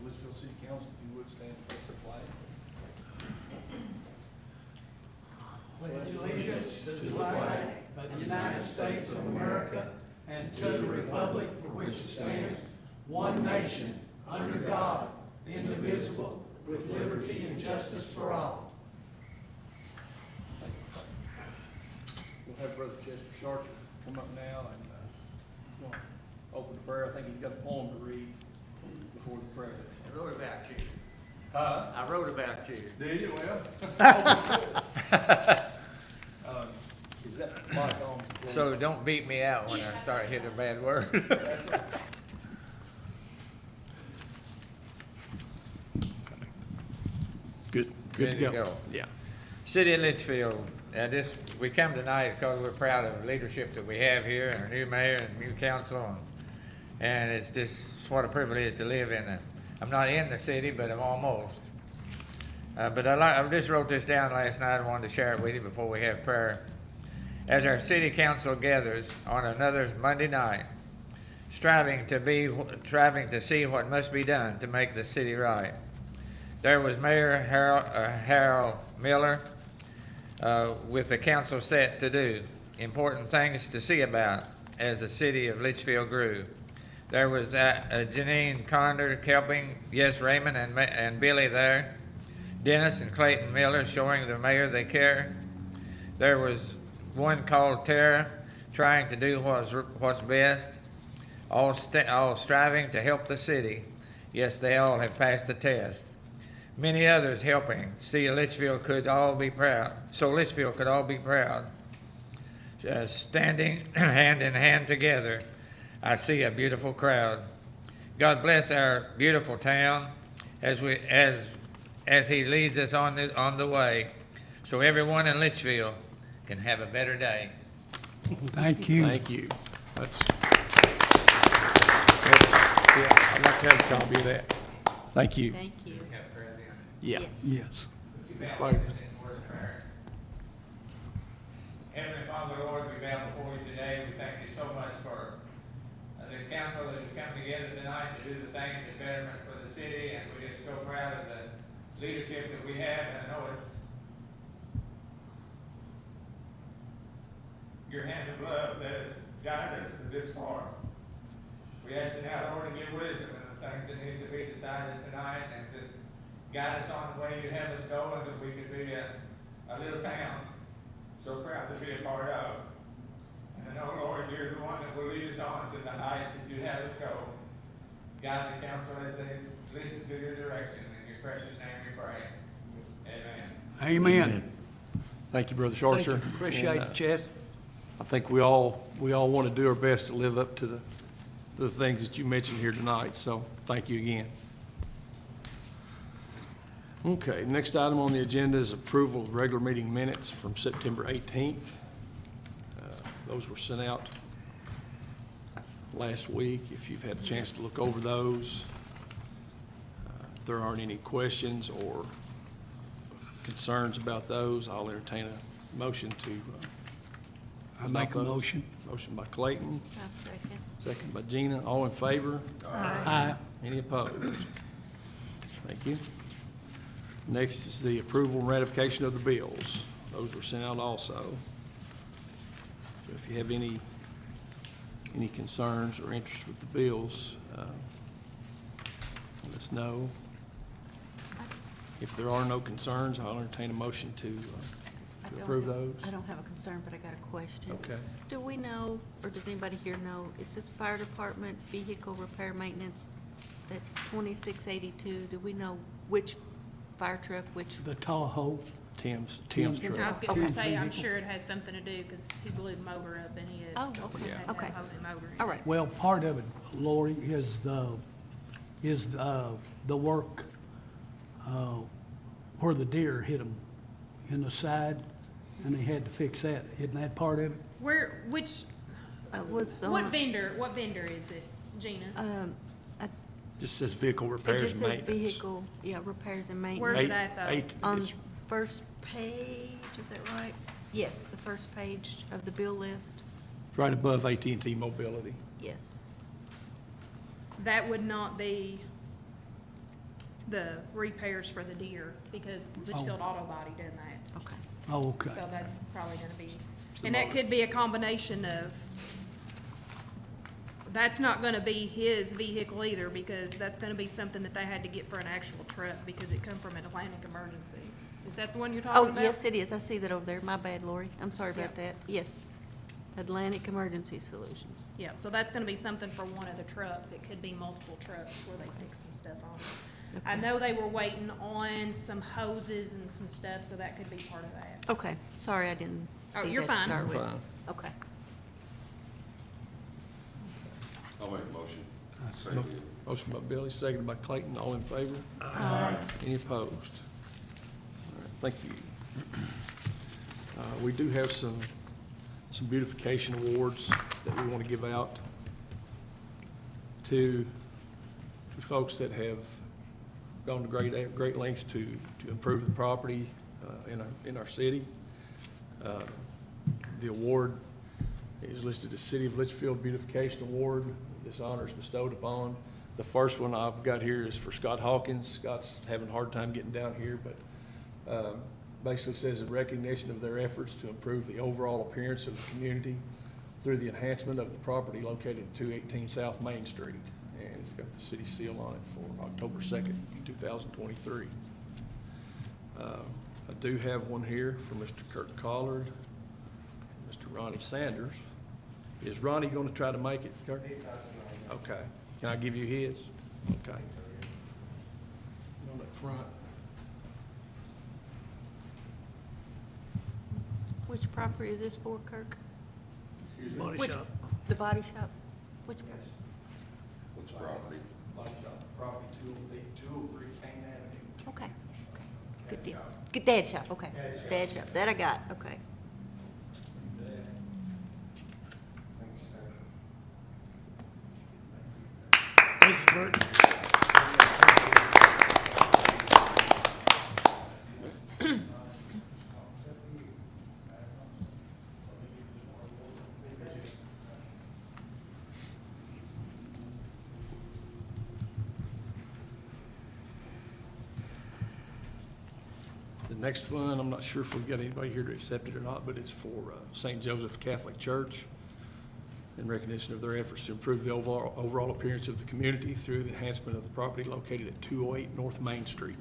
Leitchfield City Council, if you would stand and face the flag. Pledge allegiance to the flag of the United States of America and to the republic for which it stands, one nation, under God, indivisible, with liberty and justice for all. We'll have Brother Chester Sharcher come up now, and he's going to open the prayer. I think he's got a poem to read before the prayer. I wrote about you. Huh? I wrote about you. Did you? Well. Is that mic on? So don't beat me out when I start hitting a bad word. Good Ready to to go. go. Yeah. City of Leitchfield, we come tonight because we're proud of the leadership that we have here, and our new mayor and new council, and it's just what a privilege to live in. I'm not in the city, but I'm almost. But I just wrote this down last night. I wanted to share it with you before we have prayer. As our city council gathers on another Monday night, striving to see what must be done to make the city right. There was Mayor Harold Miller with the council set to do important things to see about as the city of Leitchfield grew. There was Janine Condor helping, yes, Raymond and Billy there. Dennis and Clayton Miller showing the mayor they care. There was one called Tara trying to do what's best, all striving to help the city. Yes, they all have passed the test. Many others helping. See, Litchfield could all be proud. So Litchfield could all be proud. Standing hand in hand together, I see a beautiful crowd. God bless our beautiful town as He leads us on the way, so everyone in Litchfield can have a better day. Thank you. Thank you. Yeah, I'd like to have a copy of that. Thank you. Thank you. Yeah. Yes. Yes. Heavenly Father, Lord, we bow before you today. We thank you so much for the council that has come together tonight to do the things in betterment for the city, and we're just so proud of the leadership that we have, and I know it's your hand of love that has guided us to this far. We ask you now, Lord, to give wisdom in the things that needs to be decided tonight, and just guide us on the way you have us go, and that we could be a little town so proud to be a part of. And I know, Lord, you're the one that will lead us on to the heights that you have us go. Guide the council as they listen to your direction. In your precious name we pray. Amen. Amen. Thank you, Brother Sharcher. Appreciate it, Chad. I think we all want to do our best to live up to the things that you mentioned here tonight, so thank you again. Okay, next item on the agenda is approval of regular meeting minutes from September 18th. Those were sent out last week. If you've had a chance to look over those, if there aren't any questions or concerns about those, I'll entertain a motion to I make a those. motion. Motion by Clayton, I'll second. second by Gina. All in favor? Aye. Any opposed? Thank you. Next is the approval and ratification of the bills. Those were sent out also. So if you have any concerns or interest with the bills, let us know. If there are no concerns, I'll entertain a motion to approve those. I don't have a concern, but I got a question. Okay. Do we know, or does anybody here know, is this fire department vehicle repair maintenance, that 2682, do we know which fire truck, which? The Tahoe. Tim's Tim's truck. I was going Okay. to say, I'm sure it has something to do because he blew the motor up and he had. Oh, so okay. he had to Okay. hold the motor in. All right. Well, part of it, Lori, is the work where the deer hit them in the side, and they had to fix that. Isn't that part of it? Which, Was what vendor is it, Gina? Just says vehicle It repairs just and said maintenance. vehicle, repairs and Where's maintenance. it at, though? On It's first page, is that right? Yes, the first page of the bill list, right above AT&T Mobility. yes. That would not be the repairs for the deer, because Leitchfield Auto Body done that. Okay. Oh, okay. So that's probably gonna be, and that could be a combination of, that's not gonna be his vehicle either, because that's gonna be something that they had to get for an actual truck, because it come from an Atlantic Emergency. Is that the one you're talking Oh, about? yes, it is. I see that over there. My bad, Lori. I'm sorry about that. Yes. Atlantic Emergency Solutions. Yeah, so that's gonna be something for one of the trucks. It could be multiple trucks where they fix some stuff on it. I Okay. know they were waiting on some hoses and some stuff, so that could be part of that. Okay, sorry I didn't Oh, see you're that to fine. start with. Fine. Okay. I'll make a motion. That's- Thank you. Motion by Billy, seconded by Clayton. All in favor? Any opposed? All right, thank you. We do have some beautification awards that we want to give out to folks that have gone to great lengths to improve the property in our city. The award is listed as City of Litchfield Beautification Award. This honor is bestowed upon. The first one I've got here is for Scott Hawkins. Scott's having a hard time getting down here, but basically says in recognition of their efforts to improve the overall appearance of the community through the enhancement of the property located at 218 South Main Street. And it's got the city seal on it for October 2nd, 2023. I do have one here for Mr. Kurt Collard, Mr. Ronnie Sanders. Is Ronnie going to try to make it, Kurt? Okay. Can I give you his? Okay. On that front. Which property is this for, Kirk? Body Which- shop. The body shop? Which? What's property? Body shop, property 203 Kane Avenue. Okay, okay. Good deal. Good dad shop, okay. Dad shop, that I got, okay. Thank you, Kurt. The next one, I'm not sure if we've got anybody here to accept it or not, but it's for St. Joseph Catholic Church in recognition of their efforts to improve the overall appearance of the community through the enhancement of the property located at 208 North Main Street.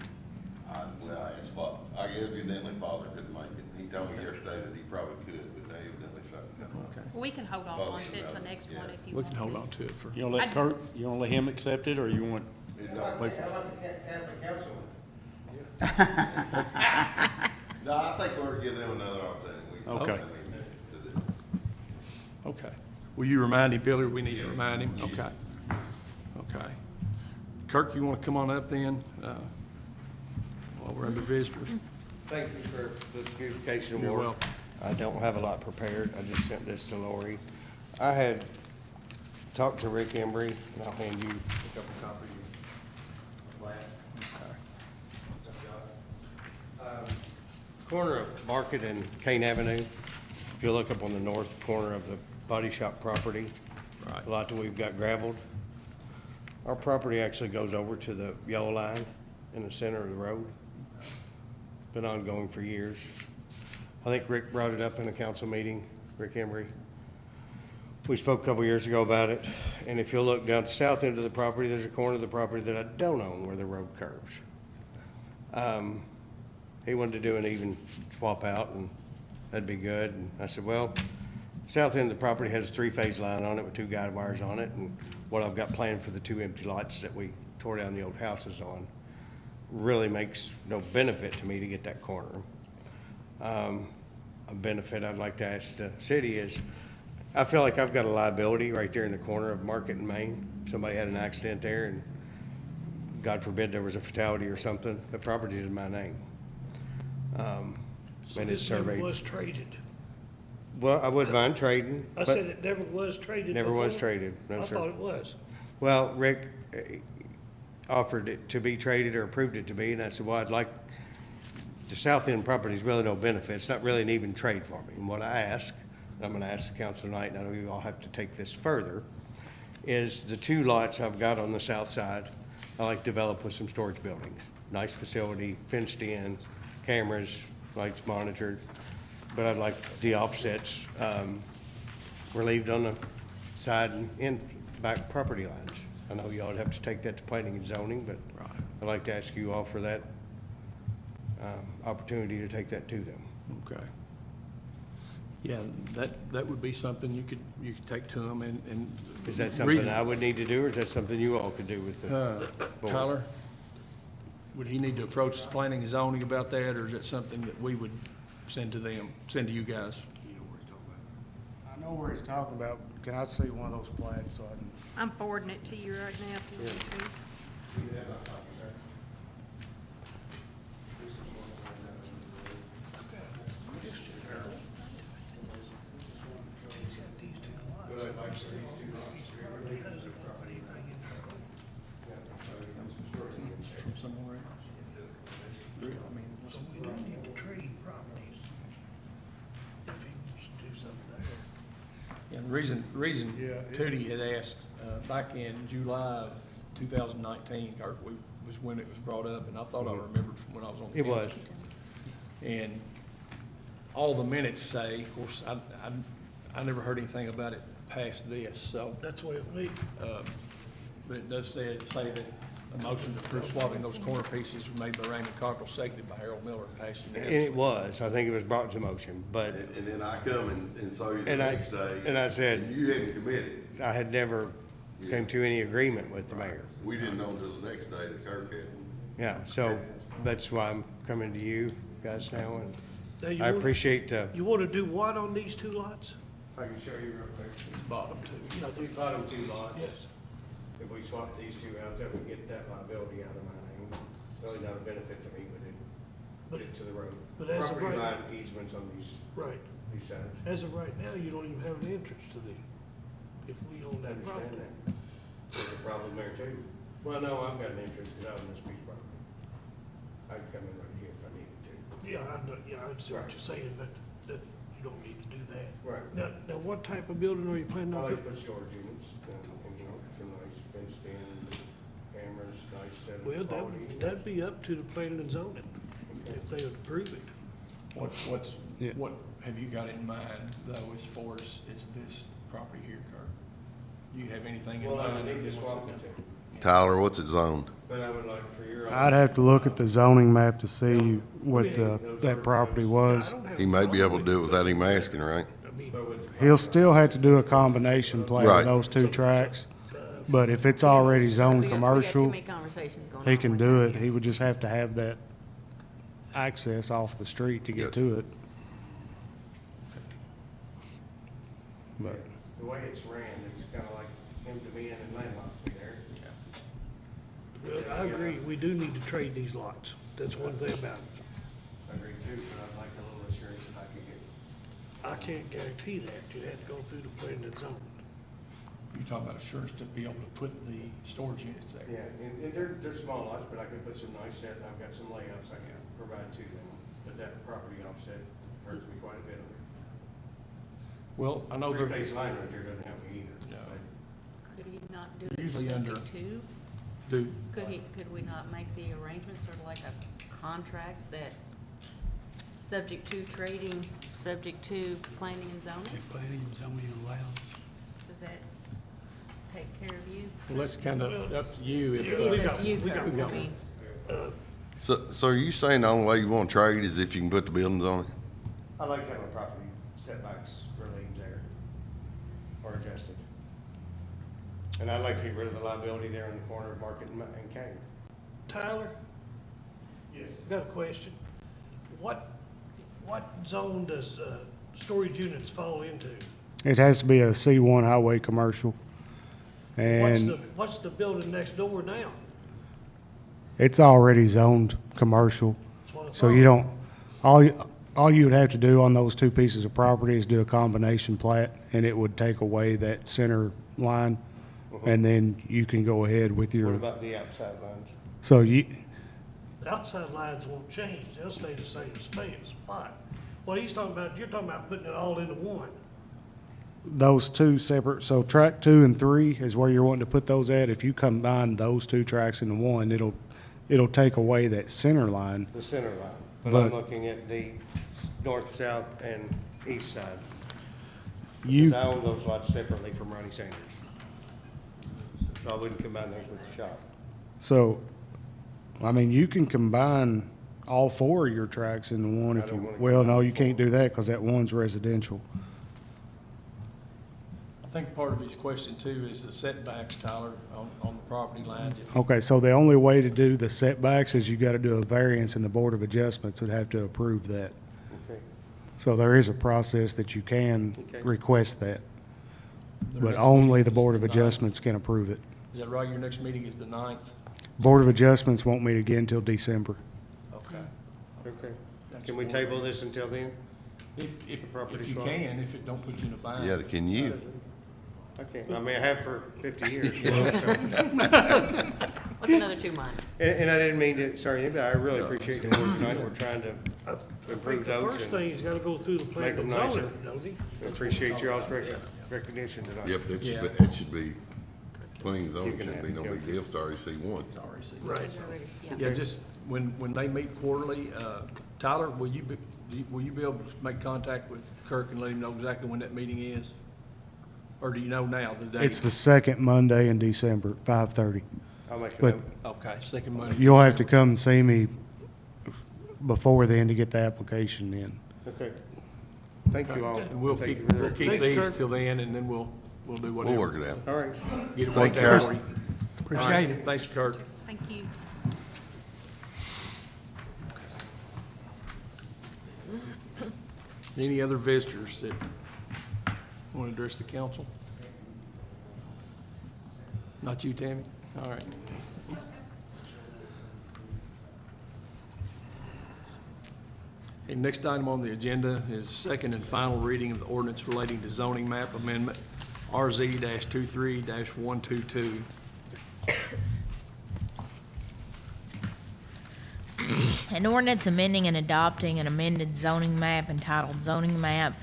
Well, his father, I guess evidently father couldn't make it. He told me yesterday that he probably could, but evidently so. Okay. We can hold off on it till next one if you We want can hold to. on to it for, You gonna let Kurt, you gonna let him accept it, or you want, wait for? Catholic council. No, I think we're gonna give them another opportunity. Okay. To do. okay. Will you remind him, Billy, or we need to remind him? Okay. Okay. Kirk, you want to come on up then, while we're under visitors? Thank you for the beautification You're award. welcome. I don't have a lot prepared. I just sent this to Lori. I had talked to Rick Embry, and I'll hand you a couple copies of that. Corner of Market and Kane Avenue. If you look up on the north corner of the body shop property, Right. a lot that we've got gravelled. Our property actually goes over to the yellow line in the center of the road. Been ongoing for years. I think Rick brought it up in a council meeting, Rick Embry. We spoke a couple years ago about it, and if you'll look down the south end of the property, there's a corner of the property that I don't own where the road curves. He wanted to do an even swap out, and that'd be good. And I said, well, south end of the property has a three-phase line on it with two guide wires on it, and what I've got planned for the two empty lots that we tore down the old houses on really makes no benefit to me to get that corner. A benefit I'd like to ask the city is, I feel like I've got a liability right there in the corner of Market and Main. Somebody had an accident there, and God forbid there was a fatality or something, the property is in my name. So And it's this never surveyed. was traded. Well, I wouldn't mind trading, I but said it never was traded never was before? traded, no, I sir. thought it was. Well, Rick offered it to be traded or approved it to be, and I said, well, I'd like, the south end property is really no benefit. It's not really an even trade for me. And what I ask, and I'm gonna ask the council tonight, and I know you all have to take this further, is the two lots I've got on the south side, I like to develop with some storage buildings. Nice facility, fenced in, cameras, lights monitored, but I'd like the offsets relieved on the side and in back property lines. I know y'all would have to take that to planning and zoning, but I'd like to ask you all for that opportunity to take that to them. Okay. Yeah, that would be something you could take to them and. Is that something I would need to do, or is that something you all could do with the board? Tyler, would he need to approach planning and zoning about that, or is that something that we would send to them, send to you guys? I know where he's talking about. Can I see one of those plats so I can? I'm forwarding it to you right now if you want to. From somewhere else? I mean, So we do need to trade properties if he wants to do something there. and the reason Tootie had asked, back in July of 2019, or was when it was brought up, and I thought I remembered from when I was on the It was. council. And all the minutes say, of course, I never heard anything about it past this, so, That's what it means. but it does say that a motion to approve swapping those corner pieces was made by Raymond Cockrell, seconded by Harold Miller, and passed And unanimously. it was, I think it was brought to motion, but And then I come and saw you the And I- next day. and I said- and you hadn't committed. I had never came to any agreement with the mayor. We didn't know until the next day that Kirk hadn't. Yeah, so that's why I'm coming to you guys now, and Now, you I want- appreciate, You want to do what on these two lots? if I can show you real quick. Bottom two. We bottom two lots. Yes. If we swap these two out, that would get that liability out of my name. It's really not a benefit to me, but it, put it to the road. But as of Property right- line easements on these Right. sides. As of right now, you don't even have an entrance to the, if we own I that understand property. that. There's a problem there too. Well, no, I've got an entrance because I own this piece of property. I can come in right here if I needed to. Yeah, I understand what you're saying, but that, you don't need to do that. Right. Now, what type of building are you planning I on like to putting? put storage units, and, you know, some nice fenced in, cameras, nice set of Well, quality. that'd be up to the planning and zoning, if they would approve it. What have you got in mind, though, as far as this property here, Kirk? Do you have anything in Well, I mind? would need to What's swap it the two, Tyler, what's it zoned? but I would like for your. I'd have to look at the zoning map to see what that property was. I don't have He a may be able to problem do it with without him asking, right? I mean, But with- He'll still have to do a combination plat Right. of those two tracks. But if it's already zoned We got too commercial, many conversations going he on can with do that. it. He would just have to have that access off the street to Yes. get to it. But The way it's ran, it's kind of like him to me and landlocked me there. well, I agree, we do need to trade these lots. That's one thing about it. I agree too, but I'd like a little assurance if I could get. I can't guarantee that. You have to go through the planning and zoning. You're talking about assurance to be able to put the storage units there? Yeah, and they're small lots, but I could put some nice set, and I've got some layouts I can provide to them. But that property offset hurts me quite a bit. Well, I know they're. Three-phase line right there doesn't help me either. No. Could he not do it Usually under- subject to? Do, Could we not make the arrangement sort of like a contract that, subject to trading, subject to planning and zoning? If planning and zoning allows. Does that take care of you? well, that's kind of up to you. If, We It's got- up to you, we got- Kirk. we got I mean, So are you saying the only way you want to trade is if you can put the buildings on it? I like to have my property setbacks relieved there or adjusted. And I'd like to get rid of the liability there in the corner of Market and Kane. Tyler? Yes. Got a question. What zone does storage units fall into? it has to be a C1 highway commercial. And What's the building next door now? it's already zoned commercial. That's what I So thought. you don't, all you would have to do on those two pieces of property is do a combination plat, and it would take away that center line, and then you can go ahead with What your, about the outside lines? so you, The outside lines won't change. They'll stay the same spot. What he's talking about, you're talking about putting it all into one. those two separate, so track 2 and 3 is where you're wanting to put those at. If you combine those two tracks into one, it'll take away that center line. The center line. But But- I'm looking at the north, south, and east side. You, Because I own those lots separately from Ronnie Sanders. So I wouldn't combine those with the shop. so, I mean, you can combine all 4 of your tracks into one I if don't you, wanna well, no, combine you can't do that because that one's residential. I think part of his question too is the setbacks, Tyler, on the property lines. If- Okay, so the only way to do the setbacks is you gotta do a variance and the Board of Adjustments would have to approve that. Okay. So there is a process that you can Okay. request that, Their but next only meeting the is Board of 9th. Adjustments can approve it. Is that right? Your next meeting is the 9th? Board of Adjustments won't meet again until December. Okay. Okay. That's Can we cool. table this until then? If property you swap? can, if it don't put you in a bind. Yeah, can you? Okay, I mean, I have for 50 years. What's another 2 months? And I didn't mean to, sorry, but I really appreciate the work tonight. We're trying to I improve think the those first and thing, he's gotta go through the make planning them and nicer. zoning, don't he? appreciate your all's recognition tonight. Yep, that Yeah. that should be, plain zone, You can should have be it, no yeah. big deal, it's already C1. Sorry, see. Right. Yeah, just when they meet quarterly, Tyler, will you be able to make contact with Kirk and let him know exactly when that meeting is? Or do you know now the date? It's the second Monday in December, 5:30. I'll make a But note. Okay, second Monday. you'll have to come and see me before then to get the application in. Okay. Thank you all. And we'll Thank keep, you very we'll much. keep Thanks, these Kirk. till then, and then we'll do whatever. We'll work it out. All right. Get it Thank worked you, out Kirk. for you. All right, Appreciate it. Thanks, Kirk. Thank you. Any other visitors that want to address the council? Not you, Tammy? All right. Okay, next item on the agenda is second and final reading of the ordinance relating to zoning map amendment, RZ-23-122. An ordinance amending and adopting an amended zoning map entitled zoning map,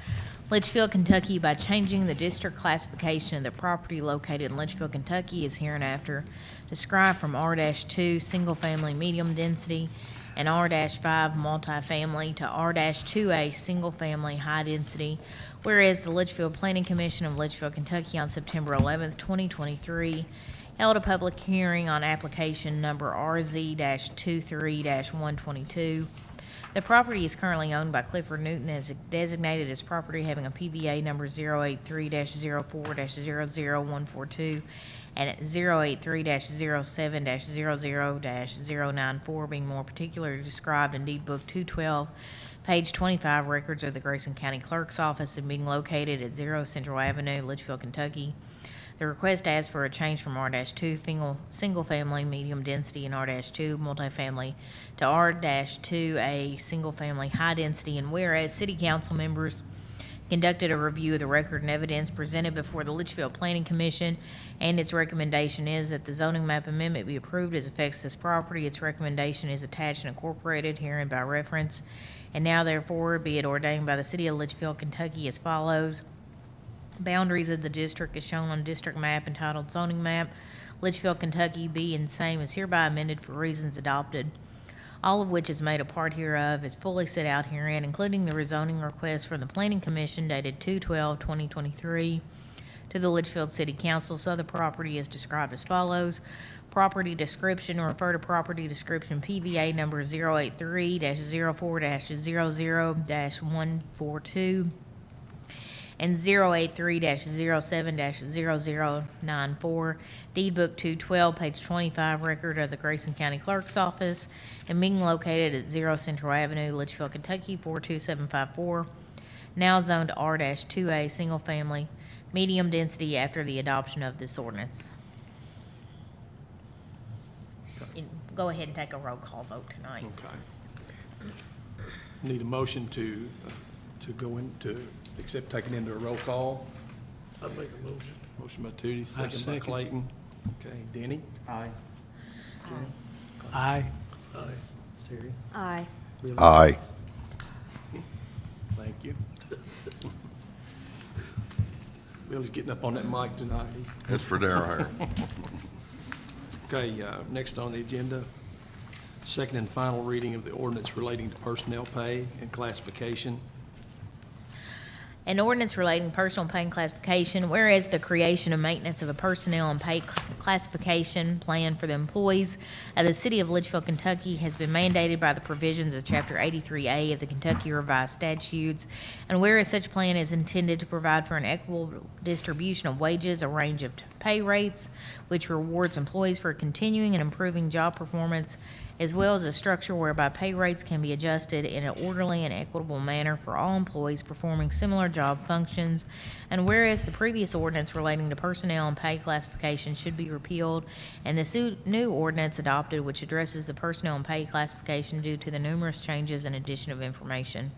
Leitchfield, Kentucky, by changing the district classification of the property located in Leitchfield, Kentucky is hereinafter described from R-2 single-family medium density and R-5 multifamily to R-2A single-family high density. Whereas the Leitchfield Planning Commission of Leitchfield, Kentucky on September 11th, 2023 held a public hearing on application number RZ-23-122. The property is currently owned by Clifford Newton as designated as property having a PBA number 083-04-00142 and 083-07-00-094, being more particularly described in Deed Book 212, page 25, records of the Grayson County Clerk's Office, and being located at 0 Central Avenue, Litchfield, Kentucky. The request asks for a change from R-2 single-family medium density and R-2 multifamily to R-2A single-family high density, and whereas city council members conducted a review of the record and evidence presented before the Litchfield Planning Commission, and its recommendation is that the zoning map amendment be approved as affects this property. Its recommendation is attached and incorporated herein by reference, and now therefore be it ordained by the city of Litchfield, Kentucky as follows. Boundaries of the district is shown on district map entitled zoning map, Litchfield, Kentucky, be and same is hereby amended for reasons adopted, all of which is made a part hereof, is fully set out herein, including the rezoning request from the Planning Commission dated 2/12/2023 to the Litchfield City Council. So the property is described as follows. Property description, refer to property description PVA number 083-04-00-142 and 083-07-0094, Deed Book 212, page 25, record of the Grayson County Clerk's Office, and being located at 0 Central Avenue, Litchfield, Kentucky, 42754, now zoned R-2A, single-family, medium density after the adoption of this ordinance. And go ahead and take a roll call vote tonight. Okay. Need a motion to go into, accept taking into a roll call. I'd make a motion. Motion by Tootie, second by second. Clayton. Okay, Denny? Aye. Aye. Terry? Aye. Billy? Aye. Thank you. Billy's getting up on that mic tonight. That's for Darryl Harris. Okay, next on the agenda, second and final reading of the ordinance relating to personnel pay and classification. An ordinance relating to personal pay and classification, whereas the creation and maintenance of a personnel and pay classification plan for the employees of the city of Leitchfield, Kentucky has been mandated by the provisions of Chapter 83A of the Kentucky Revised Statutes, and whereas such plan is intended to provide for an equitable distribution of wages, a range of pay rates, which rewards employees for continuing and improving job performance, as well as a structure whereby pay rates can be adjusted in an orderly and equitable manner for all employees performing similar job functions. And whereas the previous ordinance relating to personnel and pay classification should be repealed, and this new ordinance adopted, which addresses the personnel and pay classification due to the numerous changes and addition of information.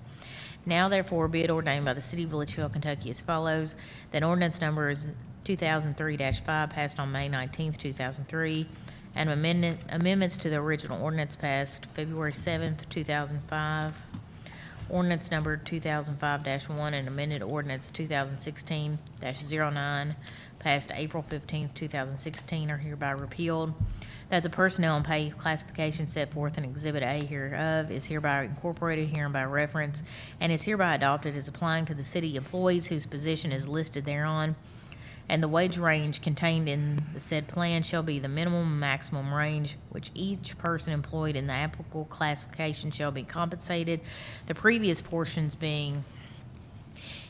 Now therefore be it ordained by the city of Leitchfield, Kentucky as follows, that ordinance number is 2003-5 passed on May 19th, 2003, and amendments to the original ordinance passed February 7th, 2005. Ordinance number 2005-1 and amended ordinance 2016-09 passed April 15th, 2016 are hereby repealed. That the personnel and pay classification set forth in Exhibit A hereof is hereby incorporated herein by reference and is hereby adopted as applying to the city employees whose position is listed thereon. And the wage range contained in the said plan shall be the minimum and maximum range which each person employed in the applicable classification shall be compensated, the previous portions being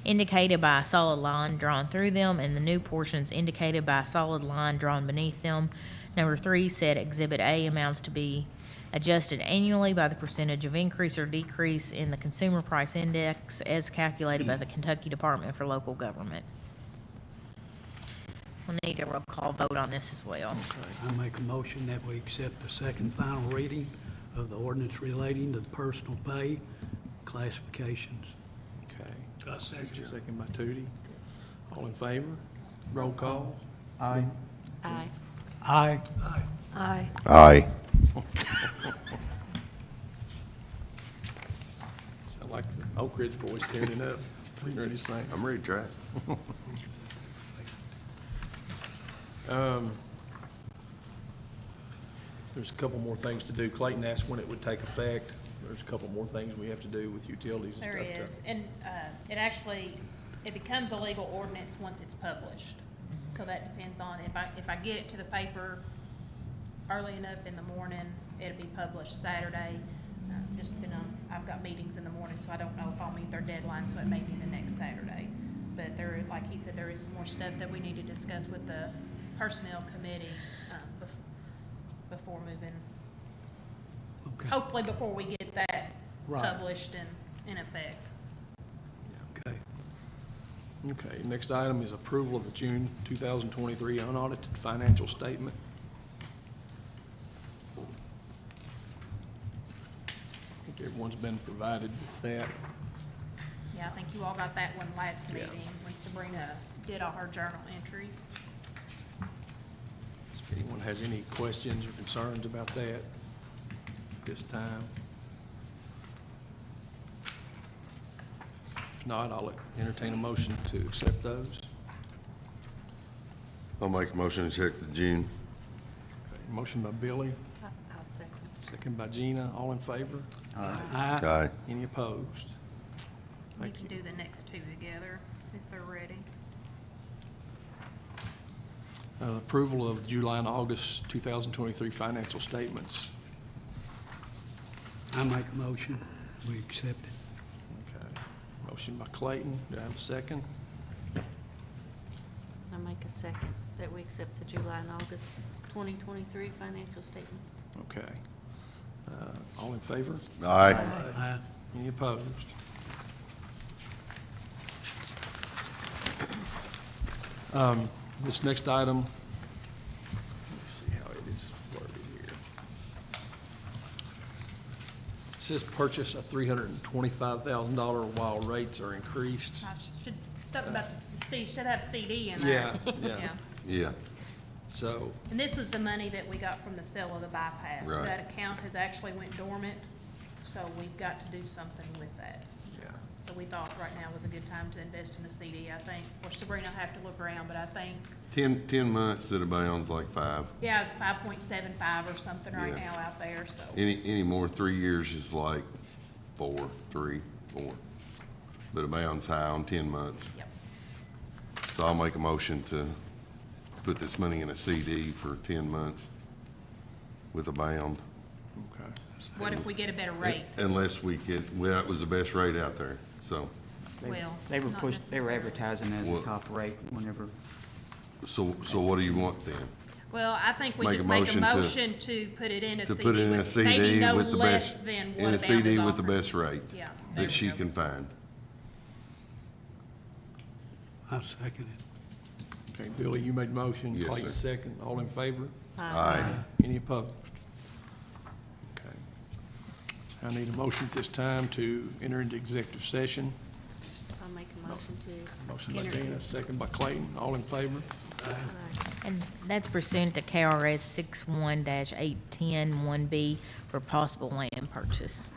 indicated by a solid line drawn through them, and the new portions indicated by a solid line drawn beneath them. Number 3, said Exhibit A amounts to be adjusted annually by the percentage of increase or decrease in the Consumer Price Index as calculated by the Kentucky Department for Local Government. We'll need a roll call vote on this as well. I make a motion that we accept the second final reading of the ordinance relating to the personal pay classifications. Okay. I second. Second by Tootie. All in favor? Roll call. Aye. Aye. Aye. Aye. Aye. Sound like the Oak Ridge boys tuning up. Ready to sing. I'm ready to try it. There's a couple more things to do. Clayton asked when it would take effect. There's a couple more things we have to do with utilities and stuff. There is, and it becomes a legal ordinance once it's published. So that depends on, if I get it to the paper early enough in the morning, it'll be published Saturday. Just depending on, I've got meetings in the morning, so I don't know if I'll meet their deadline, so it may be the next Saturday. But there, like he said, there is some more stuff that we need to discuss with the personnel committee, before moving, Okay. hopefully before we get that Right. published and in effect. Okay. Okay, next item is approval of the June 2023 unaudited financial statement. I think everyone's been provided with that. Yeah, I think you all got that one last Yeah. meeting when Sabrina did all her journal entries. If anyone has any questions or concerns about that this time. If not, I'll entertain a motion to accept those. I'll make a motion to check the June. Okay, motion by Billy, I'll second. second by Gina. All in favor? Aye. Aye. Any opposed? We Thank can you. do the next two together if they're ready. Approval of July and August 2023 financial statements. I make a motion, we accept it. Okay. Motion by Clayton. Do I have a second? I make a second that we accept the July and August 2023 financial statement. Okay. All in favor? Aye. Aye. Any opposed? This next item, let me see how it is worded here. It says purchase of $325,000 while rates are increased. I should, something about the C, should have CD in there. Yeah. Yeah. So, And this was the money that we got from the sale of the bypass. Right. That account has actually went dormant, so we've got to do something with that. yeah. So so we thought right now was a good time to invest in a CD, I think. Or Sabrina will have to look around, but I think, 10 months that abounds like 5. yeah, it's 5.75 or something right Yeah. now out there, so. Any more, 3 years is like 4, 3, 4. But abounds high on 10 months. Yep. So I'll make a motion to put this money in a CD for 10 months with a bound. Okay. What if we get a better rate? Unless we get, well, that was the best rate out there, so. Well, They were not they were necessarily. advertising as Well- the top rate whenever. So what do you want then? Well, I think we Make a just make a motion to- motion to put it in a To CD put it in a with maybe CD no with the less best, than in what a Abound CD is with the offering. best rate Yeah, there that we she go. can find. I'll second it. Okay, Billy, you made the motion. Yes, Clayton, sir. second. All in favor? Aye. Any opposed? Okay. I need a motion at this time to enter into executive session. I'll make a motion to. Motion by enter- Dana, second by Clayton. All in favor? And that's pursuant to KRS 61-810 1B for possible land purchase.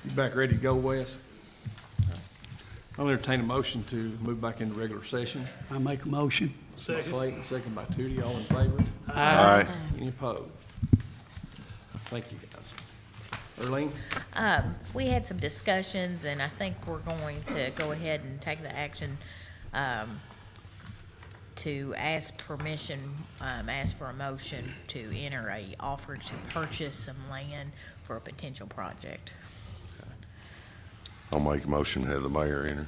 You back ready to go, Wes? I'll entertain a motion to move back into regular session. I make a motion. By Clayton, second by Tootie, all in favor? Aye. Any opposed? Thank you, guys. Earlene? We had some discussions, and I think we're going to go ahead and take the action to ask permission, ask for a motion to enter a offer to purchase some land for a potential project. I'll make a motion to have the mayor enter.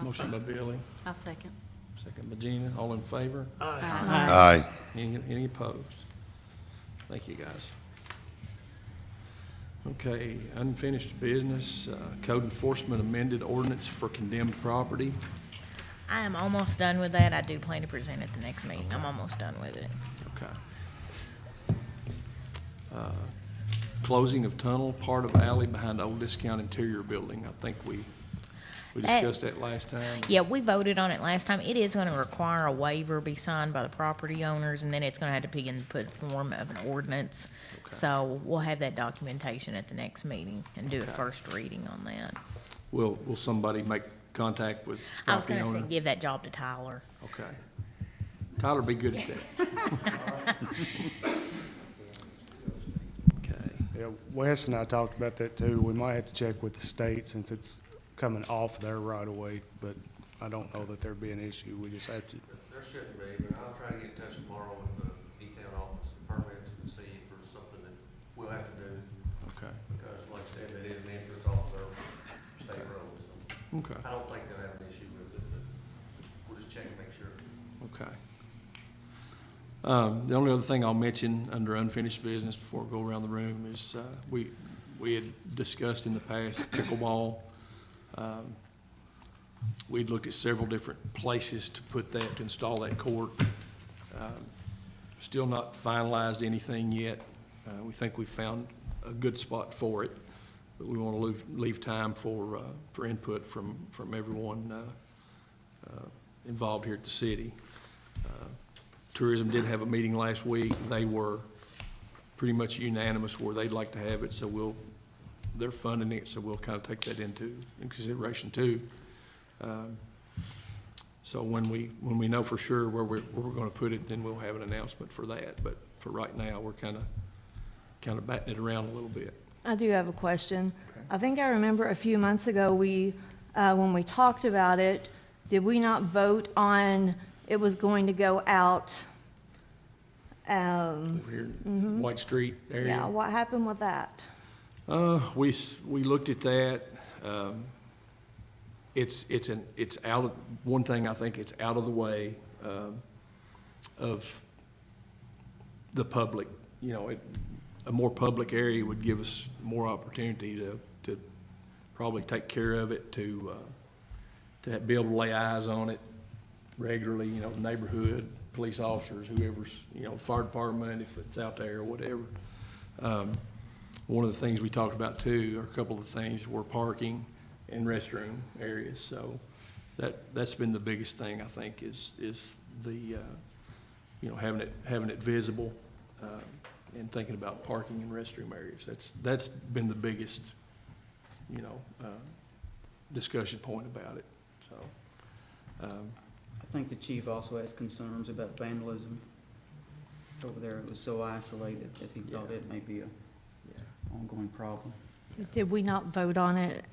Motion by Billy, I'll second. second by Gina, all in favor? Aye. Any opposed? Thank you, guys. Okay, unfinished business, code enforcement amended ordinance for condemned property. I am almost done with that. I do plan to present at the next meeting. I'm almost done with it. Okay. Closing of tunnel, part of alley behind Old Discount Interior Building. I think we discussed that last time. Yeah, we voted on it last time. It is gonna require a waiver be signed by the property owners, and then it's gonna have to be in the form of an ordinance. Okay. So we'll have that documentation at the next meeting and do a Okay. first reading on that. Will somebody make contact with I was property gonna say, owner? give that job to Tyler. Okay. Tyler, be good at that. Okay. Yeah, Wes and I talked about that too. We might have to check with the state since it's coming off their right of way, but I don't know that there'd be an issue. We just have to, There shouldn't be, but I'll try to get in touch tomorrow with the detail office permits and see if there's something that we'll have to do. Okay. Because like I said, that is an entrance off their state road, so Okay. I don't think they'll have an issue with it, but we'll just check and make sure. Okay. The only other thing I'll mention under unfinished business before we go around the room is, we had discussed in the past pickleball. We'd looked at several different places to put that, to install that court. Still not finalized anything yet. We think we found a good spot for it, but we want to leave time for input from everyone involved here at the city. Tourism did have a meeting last week. They were pretty much unanimous where they'd like to have it, so they're funding it, so we'll kind of take that in consideration too. So when we know for sure where we're going to put it, then we'll have an announcement for that. But for right now, we're kind of batting it around a little bit. I do have a question. Okay. I think I remember a few months ago, when we talked about it, did we not vote on it was going to go out? Over here, White Street area. Yeah, what happened with that? We looked at that. One thing I think it's out of the way of the public. You know, a more public area would give us more opportunity to probably take care of it, to be able to lay eyes on it regularly, you know, the neighborhood, police officers, whoever's, you know, fire department, if it's out there or whatever. One of the things we talked about too, or a couple of the things, were parking and restroom areas. So that's been the biggest thing, I think, is the, you know, having it visible, and thinking about parking and restroom areas. That's been the biggest, you know, discussion point about it, so. I think the chief also has concerns about vandalism over there. It was so isolated that he thought it may be a ongoing problem. Did we not vote on it?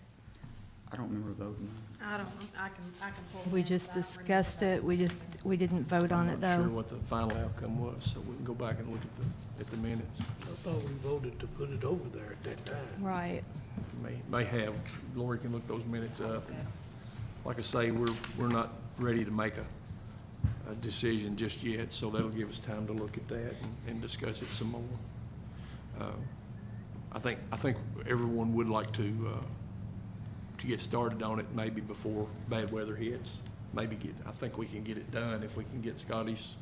I don't remember voting. I don't, I can pull. We the just minutes. I don't discussed it, we didn't vote on it I'm not sure though. what the final outcome was, so we can go back and look at the minutes. I thought we voted to put it over there at that time. Right. May have, Lori can look those minutes up. And like I say, we're not ready to make a decision just yet, so that'll give us time to look at that and discuss it some more. I think everyone would like to get started on it maybe before bad weather hits. I think we can get it done if we can get Scotty's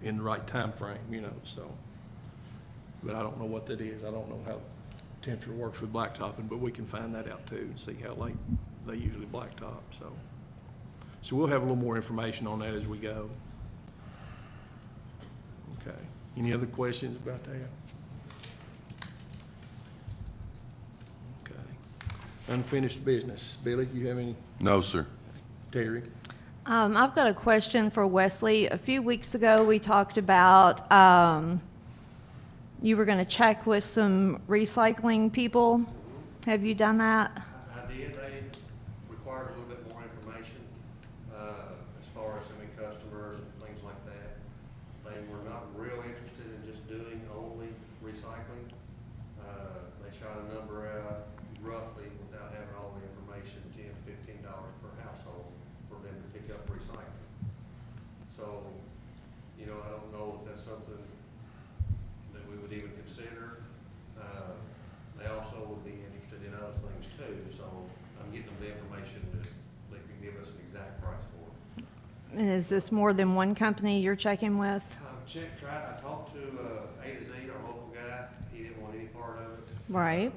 in the right time frame, you know, so. But I don't know what that is. I don't know how temperature works with blacktopping, but we can find that out too and see how late they usually blacktop, so. So we'll have a little more information on that as we go. Okay. Any other questions about that? Unfinished business. Billy, you have any? No, sir. Terry? I've got a question for Wesley. A few weeks ago, we talked about, you were gonna check with some recycling people. Have you done that? I did, they required a little bit more information, as far as how many customers and things like that. They were not real interested in just doing only recycling. They shot a number out roughly, without having all the information, $10, $15 per household for them to pick up recycling. So, you know, I don't know if that's something that we would even consider. They also would be interested in other things too, so I'm getting them the information that they can give us an exact price for. And is this more than one company you're checking with? I talked to A to Z, our local guy, he didn't want any part of it. Right.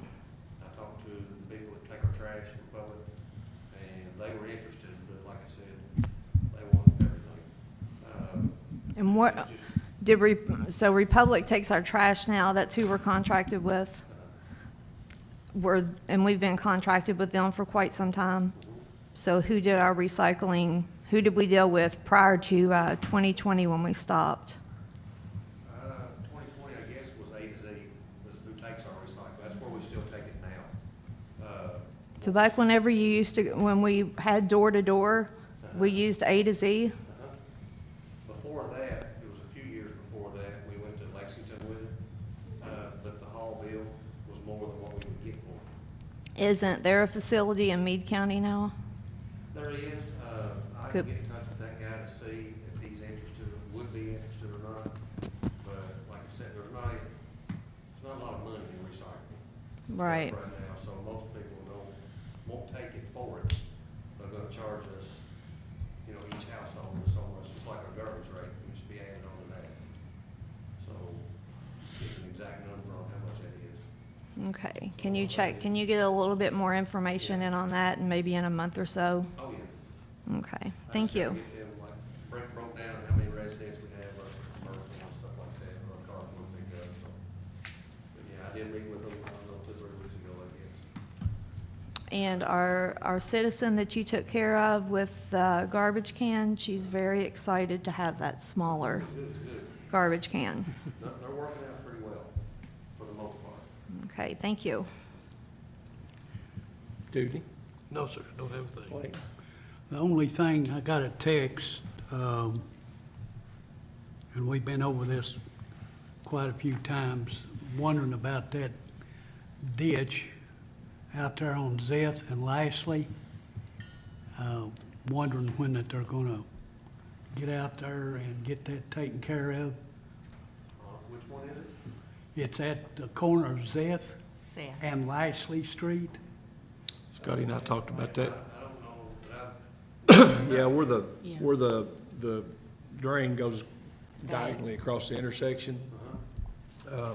I talked to the people that take our trash in Republic, and they were interested, but like I said, they wanted everything. And what, so Republic takes our trash now, that's who we're contracted with? And we've been contracted with them for quite some time. So who did our recycling, who did we deal with prior to 2020 when we stopped? 2020, I guess, was A to Z, was who takes our recycling. That's where we still take it now. So back whenever you used to, when we had door to door, we used A to Z? Before that, it was a few years before that, we went to Lexington with it, but the haul bill was more than what we would get for it. Isn't there a facility in Meade County now? There is, I Good. can get in touch with that guy to see if he's interested, would be interested or not. But like I said, there's not a lot of money in recycling. Right. Right now, so most people won't take it for it. They're gonna charge us, you know, each household so much, just like our garbage rate, we should be added on to that. So, just get an exact number on how much that is. Okay, can you check, can you get a little bit more information in on that and maybe in a month or so? Oh, yeah. Okay, thank you. I just gotta get them, like, broke down how many residents we have versus commercial and stuff like that, or a car would pick up, so. But yeah, I did meet with them, I don't know, 2 or 3 weeks ago, I guess. And our citizen that you took care of with the garbage can, she's very excited to have that smaller Good. garbage can. They're working out pretty well, for the most part. Okay, thank you. Judy? No, sir, don't have a thing. Blake? The only thing, I got a text, and we've been over this quite a few times, wondering about that ditch out there on Zeth and Lashley. Wondering when that they're gonna get out there and get that taken care of. Which one is it? It's at the corner of Zeth Seth. and Lashley Street. Scotty and I talked about that. I don't know, but Yeah, where Yeah. the drain goes diagonally across the intersection.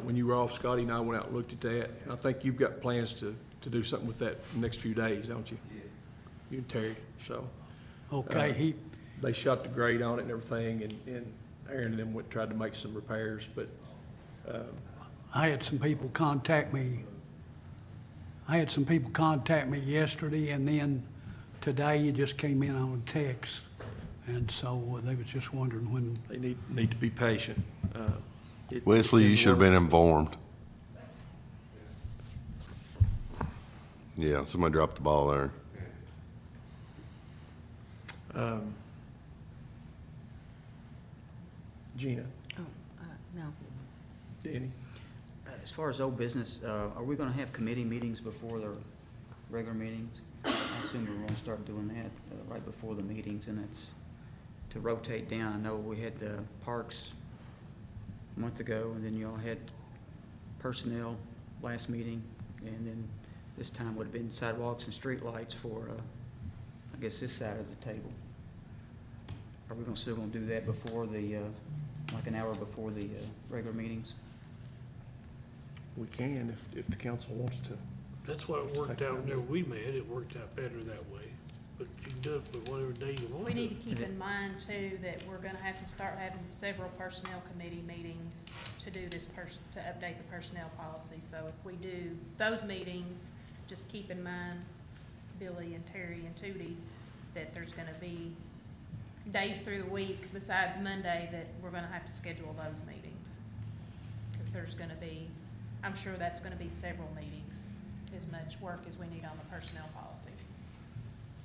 When you were off, Scotty and I went out and looked at that. I think you've got plans to do something with that in the next few days, don't you? Yeah. You and Terry, so. Okay, They shot the grate on it and everything, and Aaron and them tried to make some repairs, but, I had some people contact me. Yesterday, and then today it just came in on text. And so they was just wondering when. they need to be patient. Wesley, you should have been informed. Yeah, somebody dropped the ball there. Gina, No. Danny? As far as old business, are we gonna have committee meetings before the regular meetings? I assume we're gonna start doing that right before the meetings, and it's to rotate down. I know we had the parks a month ago, and then y'all had personnel last meeting, and then this time would have been sidewalks and streetlights for, I guess, this side of the table. Are we still gonna do that before the, like an hour before the regular meetings? We can, if the council wants to. That's what it worked out whenever we met. It worked out better that way. But you can do it for whatever day you want We to. need to keep in mind too, that we're gonna have to start having several personnel committee meetings to do this to update the personnel policy. So if we do those meetings, just keep in mind Billy and Terry and Tootie that there's gonna be days through the week besides Monday that we're gonna have to schedule those meetings. Cause there's gonna be, I'm sure that's gonna be several meetings, as much work as we need on the personnel policy.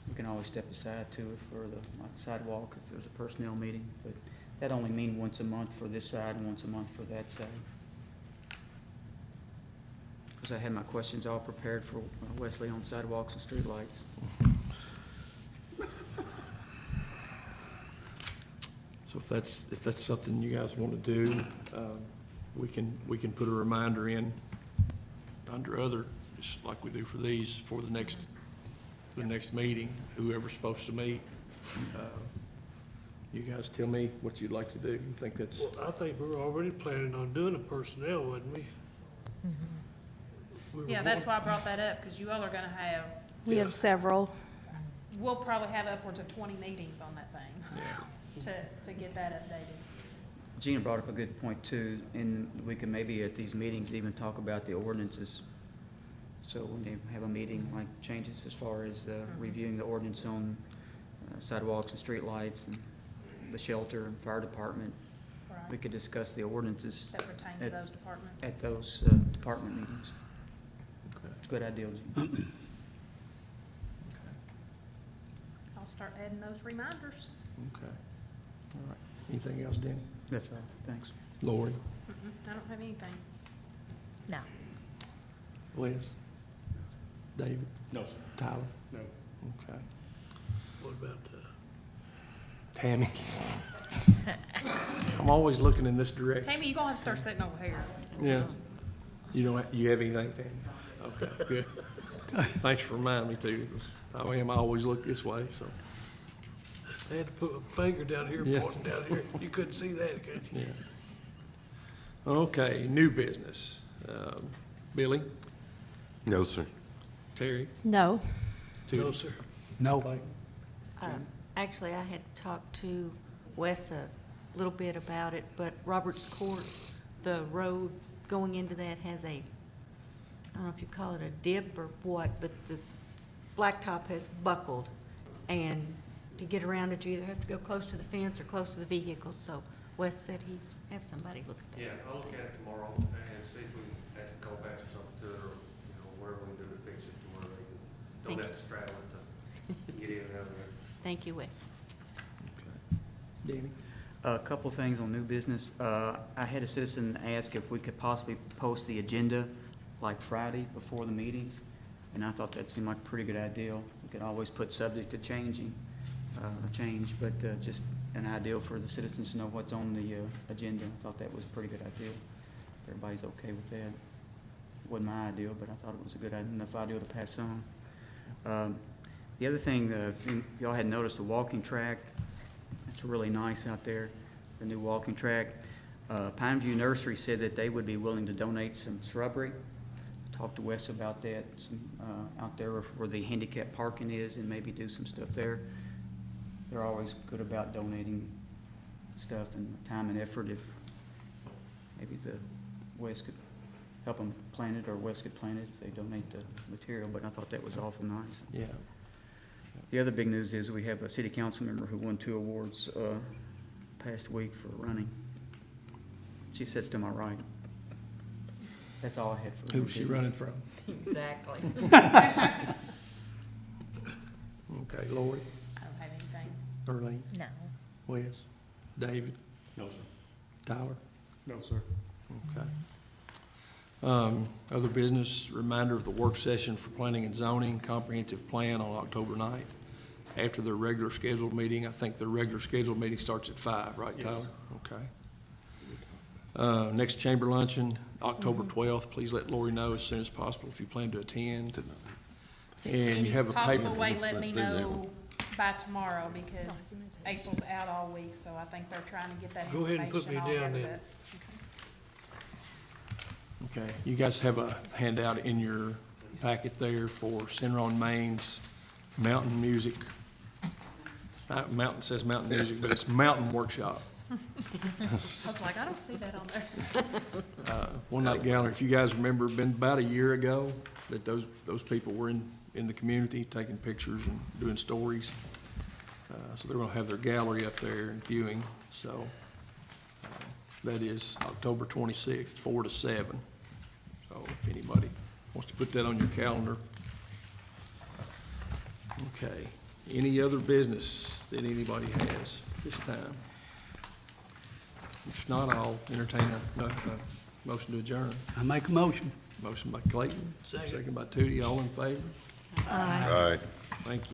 We can always step aside too for the like sidewalk if there's a personnel meeting, but that only mean once a month for this side and once a month for that side. Because I had my questions all prepared for Wesley on sidewalks and streetlights. So if that's something you guys want to do, we can put a reminder in under other, just like we do for these, for the next meeting, whoever's supposed to meet. You guys tell me what you'd like to do. You think that's, Well, I think we were already planning on doing a personnel, wasn't we? We were Yeah, that's going- why I brought that up, cause you all are gonna have, We have several. we'll probably have upwards of 20 meetings on that thing to get that updated. Gina brought up a good point too, and we can maybe at these meetings even talk about the ordinances. So when they have a meeting, like changes as far as reviewing the ordinance on sidewalks and streetlights and the shelter and fire department, we Right, could discuss the ordinances that pertain to those departments. at those department meetings. Good idea, Gina. I'll start adding those reminders. okay. All right. Anything else, Danny? That's all, thanks. Lori? I don't have anything. No. Liz? David? No, sir. Tyler? No. Okay. What about, Tammy? I'm always looking in this direction. Tammy, you gonna have to start sitting over here. Yeah. You have anything, Tammy? Okay, good. Thanks for reminding me too. I always look this way, so, I had to put a finger down here, Yeah. pointing down here. You couldn't see that, could you? yeah. Okay, new business. Billy? No, sir. Terry? No. No, Tootie? sir. No. Blake? Actually, I had talked to Wes a little bit about it, but Roberts Court, the road going into that has a, I don't know if you call it a dip or what, but the blacktop has buckled. And to get around it, you either have to go close to the fence or close to the vehicle. So Wes said he'd have somebody look at that. Yeah, I'll look at it tomorrow and see if we can add some Colfax or something to it, or, whatever we can do to fix it to where they Thank don't have to straddle it to get in and out of there. Thank you, Wes. Okay. Danny? A couple things on new business. I had a citizen ask if we could possibly post the agenda like Friday before the meetings, and I thought that seemed like a pretty good idea. We could always put subject to changing, but just an idea for the citizens to know what's on the agenda. I thought that was a pretty good idea. If everybody's okay with that. It wasn't my idea, but I thought it was a good enough idea to pass on. The other thing, if y'all had noticed, the walking track, it's really nice out there, the new walking track. Pineview Nursery said that they would be willing to donate some shrubbery. Talked to Wes about that, out there where the handicap parking is, and maybe do some stuff there. They're always good about donating stuff and time and effort. If maybe the Wes could help them plant it, or Wes could plant it if they donate the material, but I thought that was awful nice. Yeah. The other big news is we have a city council member who won 2 awards past week for running. She sits to my right. That's all I had for new Who's she business. running from? Exactly. Okay, Lori? I don't have anything. Earlene? No. Wes? David? No, sir. Tyler? No, sir. Okay. Other business, reminder of the work session for planning and zoning comprehensive plan on October 9th. After their regular scheduled meeting, I think their regular scheduled meeting starts at 5, right, Tyler? Okay. Next chamber luncheon, October 12th. Please let Lori know as soon as possible if you plan to attend. And you have a paper. Possible way, let me know by tomorrow, because April's out all week, so I think they're trying to get that Go ahead and put information me all down together, then. Okay, you guys have a handout in your packet there for Cimarron Main's Mountain Music. Mountain says Mountain Music, but it's Mountain Workshop. I was like, I don't see that on there. One night gallery, if you guys remember, been about a year ago that those people were in in the community, taking pictures and doing stories. So they're gonna have their gallery up there and viewing, so that is October 26th, 4 to 7. So if anybody wants to put that on your calendar. Okay, any other business that anybody has this time? If not, I'll entertain a motion to adjourn. I make a motion. Motion by Clayton, second by Tootie, all in favor? Aye. Thank you.